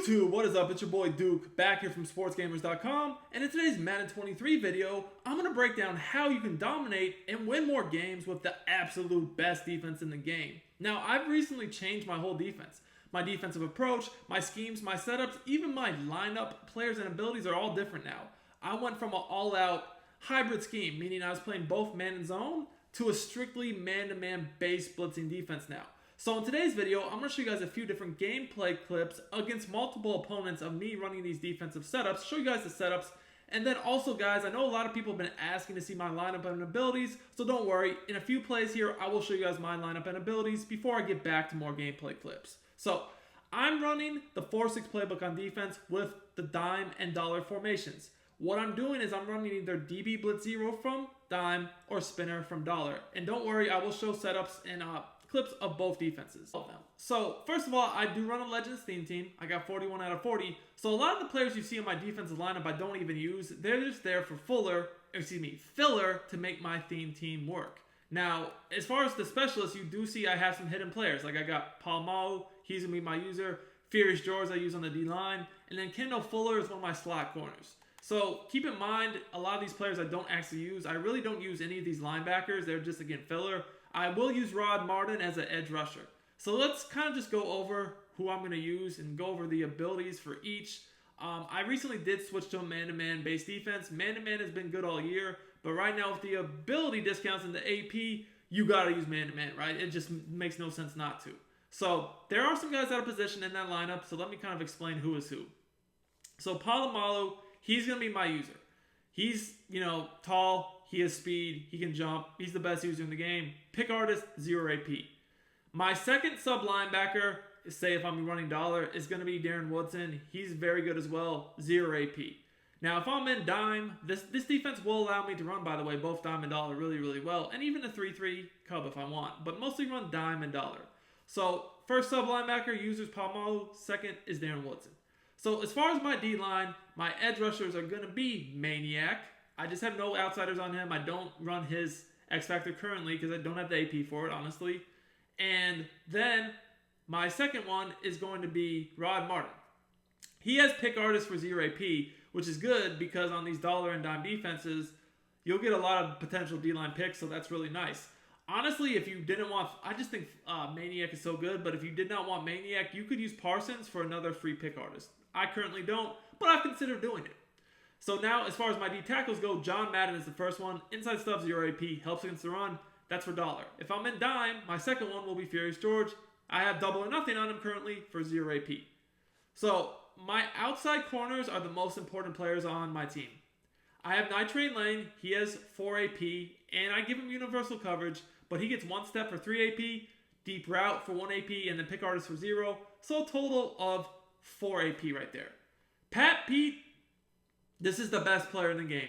YouTube, what is up? It's your boy Duke, back here from sportsgamers.com, and in today's Madden 23 video, I'm going to break down how you can dominate and win more games with the absolute best defense in the game. Now, I've recently changed my whole defense. My defensive approach, my schemes, my setups, even my lineup, players, and abilities are all different now. I went from an all-out hybrid scheme, meaning I was playing both man and zone, to a strictly man-to-man based blitzing defense now. So in today's video, I'm going to show you guys a few different gameplay clips against multiple opponents of me running these defensive setups, show you guys the setups, and then also guys, I know a lot of people have been asking to see my lineup and abilities, so don't worry, in a few plays here, I will show you guys my lineup and abilities before I get back to more gameplay clips. So I'm running the 4-6 playbook on defense with the dime and dollar formations. What I'm doing is I'm running either DB Blitz 0 from dime or spinner from dollar. And don't worry, I will show setups and clips of both defenses. So first of all, I do run a Legends theme team. I got 41 out of 40. So a lot of the players you see in my defensive lineup I don't even use. They're just there for filler to make my theme team work. Now, as far as the specialists, you do see I have some hidden players. Like I got Palmao, he's going to be my user. Furious George I use on the D-line. And then Kendall Fuller is one of my slot corners. So keep in mind, a lot of these players I don't actually use. I really don't use any of these linebackers. They're just, again, filler. I will use Rod Martin as an edge rusher. So let's kind of just go over who I'm going to use and go over the abilities for each. I recently did switch to a man-to-man based defense. Man-to-man has been good all year. But right now with the ability discounts in the AP, you got to use man-to-man, right? It just makes no sense not to. So there are some guys out of position in that lineup. So let me kind of explain who is who. So Palomalo, he's going to be my user. He's, tall. He has speed. He can jump. He's the best user in the game. Pick artist, 0 AP. My second sub linebacker, say if I'm running dollar, is going to be Darren Woodson. He's very good as well, 0 AP. Now, if I'm in dime, this defense will allow me to run, by the way, both dime and dollar really, really well. And even a 3-3 cub if I want. But mostly run dime and dollar. So, first sub linebacker, users Palmalo. Second is Darren Woodson. So, as far as my D-line, my edge rushers are going to be Maniac. I just have no outsiders on him. I don't run his X Factor currently because I don't have the AP for it, honestly. And then my second one is going to be Rod Martin. He has pick artist for 0 AP, which is good because on these dollar and dime defenses, you'll get a lot of potential D-line picks, so that's really nice. Honestly, if you didn't want, I just think Maniac is so good, but if you did not want Maniac, you could use Parsons for another free pick artist. I currently don't, but I've considered doing it. So now, as far as my D tackles go, John Madden is the first one. Inside stuff, 0 AP. Helps against the run. That's for dollar. If I'm in dime, my second one will be Furious George. I have double or nothing on him currently for 0 AP. So my outside corners are the most important players on my team. I have Nitrate Lane. He has 4 AP. And I give him universal coverage. But he gets 1 step for 3 AP. Deep route for 1 AP. And then pick artist for 0. So a total of 4 AP right there. Pat Pete. This is the best player in the game.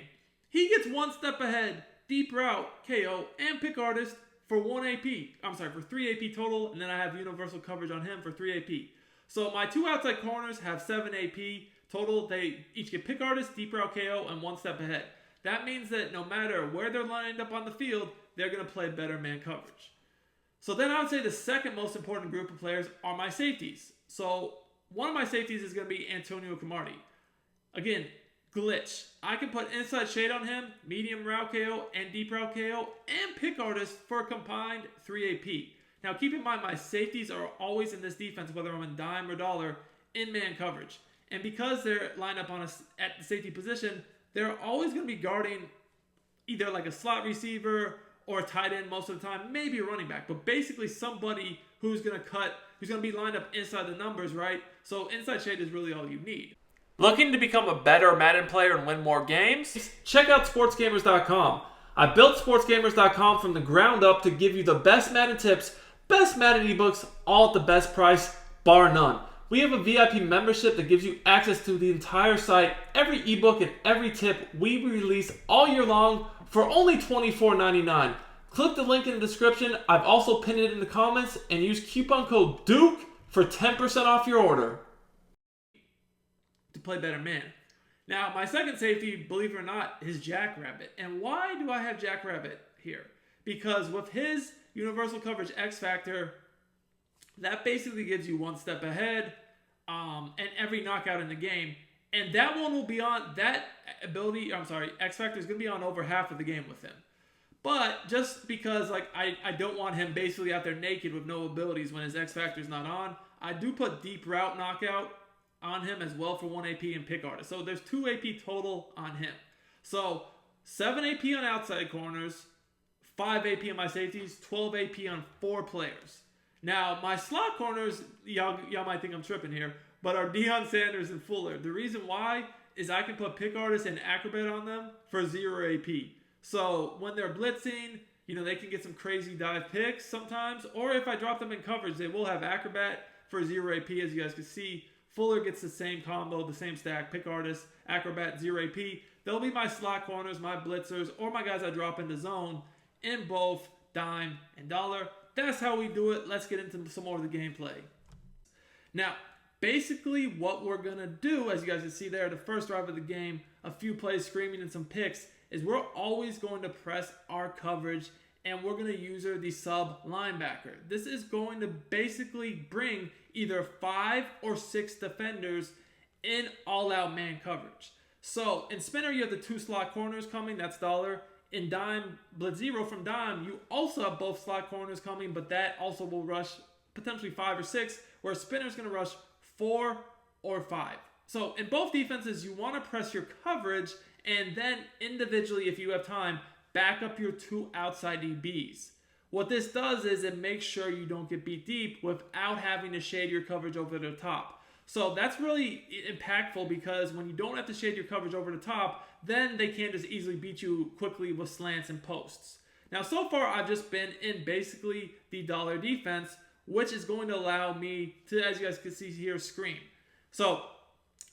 He gets 1 step ahead, deep route, KO, and pick artist for 1 AP. I'm sorry, for 3 AP total, and then I have universal coverage on him for 3 AP. So my 2 outside corners have 7 AP total. They each get pick artist, deep route, KO, and 1 step ahead. That means that no matter where they're lined up on the field, they're going to play better man coverage. So then I would say the second most important group of players are my safeties. So one of my safeties is going to be Antonio Cromartie. Again, glitch. I can put inside shade on him, medium route KO, and deep route KO, and pick artist for a combined 3 AP. Now keep in mind my safeties are always in this defense, whether I'm in dime or dollar, in man coverage. And because they're lined up at the safety position, they're always going to be guarding either like a slot receiver or a tight end most of the time, maybe a running back, but basically somebody who's going to be lined up inside the numbers, right? So inside shade is really all you need. Looking to become a better Madden player and win more games? Check out sportsgamers.com. I built sportsgamers.com from the ground up to give you the best Madden tips, best Madden ebooks, all at the best price, bar none. We have a VIP membership that gives you access to the entire site, every ebook and every tip we release all year long for only $24.99. Click the link in the description. I've also pinned it in the comments and use coupon code DUKE for 10% off your order. To play better man. Now, my second safety, believe it or not, is Jackrabbit. And why do I have Jackrabbit here? Because with his universal coverage X Factor, that basically gives you 1 step ahead. and every knockout in the game. And that one will be on, that ability, I'm sorry, X Factor is going to be on over half of the game with him. But just because like I don't want him basically out there naked with no abilities when his X Factor is not on, I do put Deep Route Knockout on him as well for 1 AP and Pick Artist. So there's 2 AP total on him. So 7 AP on outside corners, 5 AP on my safeties, 12 AP on 4 players. Now, my slot corners, y'all might think I'm tripping here, but are Deion Sanders and Fuller. The reason why is I can put Pick Artist and Acrobat on them for 0 AP. So when they're blitzing, you know, they can get some crazy dive picks sometimes. Or if I drop them in coverage, they will have Acrobat for 0 AP, as you guys can see. Fuller gets the same combo, the same stack. Pick Artist, Acrobat, 0 AP. They'll be my slot corners, my blitzers, or my guys I drop in the zone in both dime and dollar. That's how we do it. Let's get into some more of the gameplay. Now, basically what we're going to do, as you guys can see there, the first drive of the game, a few plays screaming and some picks, is we're always going to press our coverage and we're going to use the sub linebacker. This is going to basically bring either 5 or 6 defenders in all-out man coverage. So in spinner, you have the 2 slot corners coming, that's dollar. In dime, Blitz 0 from dime, you also have both slot corners coming, but that also will rush potentially 5 or 6, where spinner's going to rush 4 or 5. So in both defenses, you want to press your coverage, and then individually, if you have time, back up your 2 outside DBs. What this does is it makes sure you don't get beat deep without having to shade your coverage over the top. So that's really impactful, because when you don't have to shade your coverage over the top, then they can't just easily beat you quickly with slants and posts. Now, so far, I've just been in basically the dollar defense, which is going to allow me to, as you guys can see here, screen. So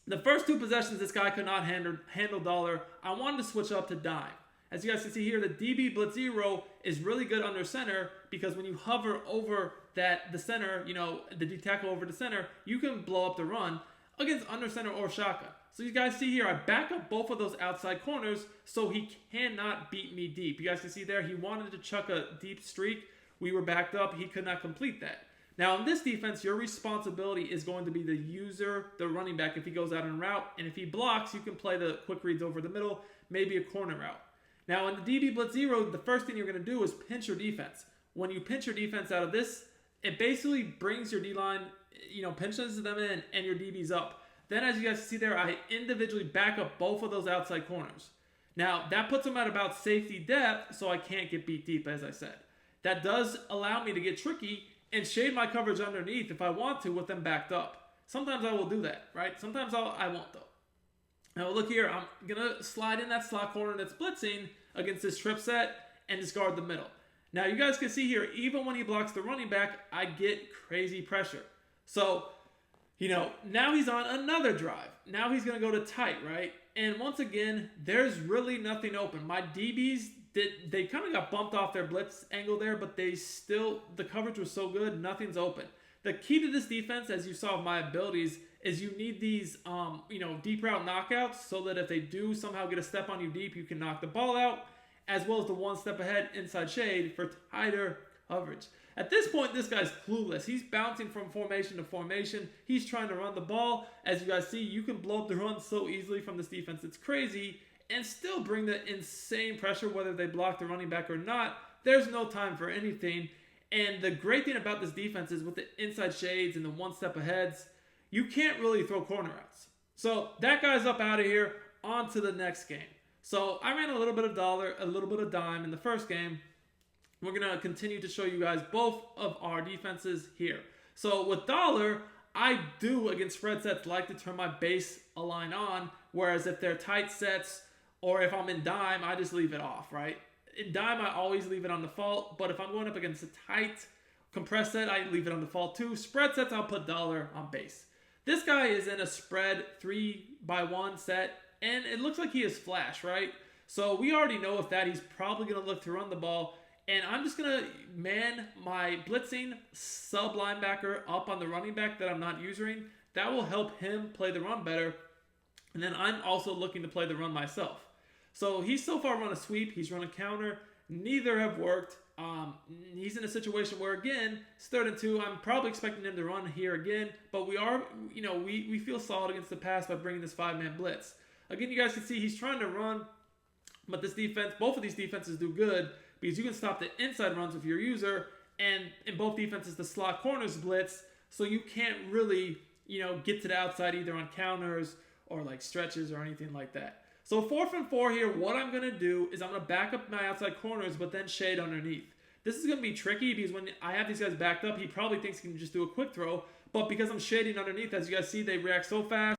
the first 2 possessions, this guy could not handle dollar. I wanted to switch up to dime. As you guys can see here, the DB Blitz 0 is really good under center, because when you hover over the center, you know, the D tackle over the center, you can blow up the run against under center or shotgun. So you guys see here, I back up both of those outside corners so he cannot beat me deep. You guys can see there, he wanted to chuck a deep streak. We were backed up. He could not complete that. Now in this defense, your responsibility is going to be the user, the running back, if he goes out en route. And if he blocks, you can play the quick reads over the middle, maybe a corner route. Now in the DB Blitz 0, the first thing you're going to do is pinch your defense. When you pinch your defense out of this, it basically brings your D-line, you know, pinches them in and your DB's up. Then as you guys see there, I individually back up both of those outside corners. Now that puts them at about safety depth, so I can't get beat deep, as I said. That does allow me to get tricky and shade my coverage underneath if I want to with them backed up. Sometimes I will do that, right? Sometimes I won't though. Now look here, I'm going to slide in that slot corner that's blitzing against this trip set and discard the middle. Now you guys can see here, even when he blocks the running back, I get crazy pressure. So, you know, now he's on another drive. Now he's going to go to tight, right? And once again, there's really nothing open. My DBs, they kind of got bumped off their blitz angle there, but the coverage was so good, nothing's open. The key to this defense, as you saw with my abilities, is you need these, you know, deep route knockouts, so that if they do somehow get a step on you deep, you can knock the ball out, as well as the 1 step ahead inside shade for tighter coverage. At this point, this guy's clueless. He's bouncing from formation to formation. He's trying to run the ball. As you guys see, you can blow up the run so easily from this defense. It's crazy, and still bring the insane pressure, whether they block the running back or not. There's no time for anything. And the great thing about this defense is with the inside shades and the 1 step aheads, you can't really throw corner routes. So that guy's up out of here. On to the next game. So I ran a little bit of dollar, a little bit of dime in the first game. We're going to continue to show you guys both of our defenses here. So with dollar, I do against spread sets like to turn my base align on, whereas if they're tight sets or if I'm in dime, I just leave it off, right? In dime, I always leave it on default, but if I'm going up against a tight compressed set, I leave it on default too. Spread sets, I'll put dollar on base. This guy is in a spread 3x1 set, and it looks like he has flash, right? So we already know with that, he's probably going to look to run the ball. And I'm just going to man my blitzing sub linebacker up on the running back that I'm not using. That will help him play the run better. And then I'm also looking to play the run myself. So he's so far run a sweep. He's run a counter. Neither have worked. He's in a situation where, again, it's 3rd and 2. I'm probably expecting him to run here again, but we feel solid against the pass by bringing this 5-man blitz. Again, you guys can see he's trying to run, but this defense, both of these defenses do good because you can stop the inside runs with your user, and in both defenses, the slot corners blitz, so you can't really, get to the outside either on counters or like stretches or anything like that. So 4th and 4 here, what I'm going to do is I'm going to back up my outside corners, but then shade underneath. This is going to be tricky because when I have these guys backed up, he probably thinks he can just do a quick throw. But because I'm shading underneath, as you guys see, they react so fast.